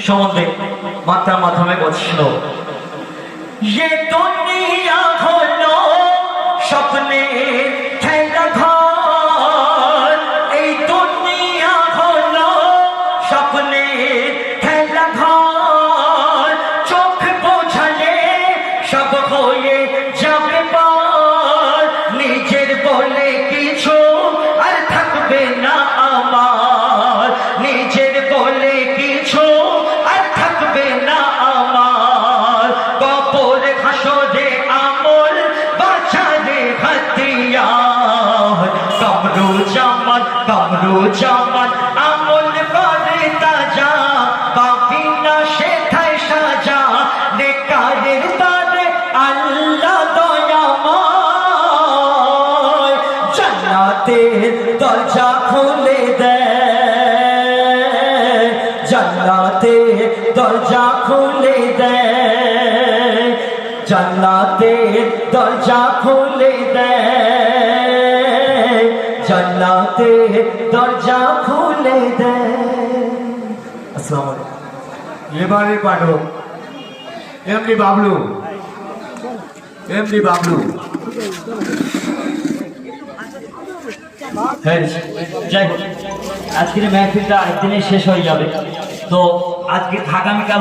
সম্বন্ধে মাত্রার মাধ্যমে বলছিল, ये दुनिया হলো স্বপ্নের খেলাঘর, এই দুনিয়া হলো স্বপ্নের খেলাঘর, চোখ বোঝালে সব হয়ে যাবে পার, নিজের বলে কিছু আর থাকবে না আমার, নিজের বলে কিছু আর থাকবে না আমার, কবর হাসরে আমল বাঁচালে হাতিয়ার, কামরু জামান আমল করে তাজা, পাপি না সেথায় সাজা, নেকারের তারে আল্লাহ দয়াময়, জান্নাতের দরজা খুলে দেয়, জান্নাতের দরজা খুলে দেয়, জান্নাতের দরজা খুলে দেয়, জান্নাতের দরজা খুলে দেয়। আসসালামু আলাইকুম। এবারে পাঠক এমডি বাবলু, এমডি বাবলু। যাই হোক, আজকের মেহফিলটা আরেকদিনে শেষ হয়ে যাবে, তো আজকে আগামীকাল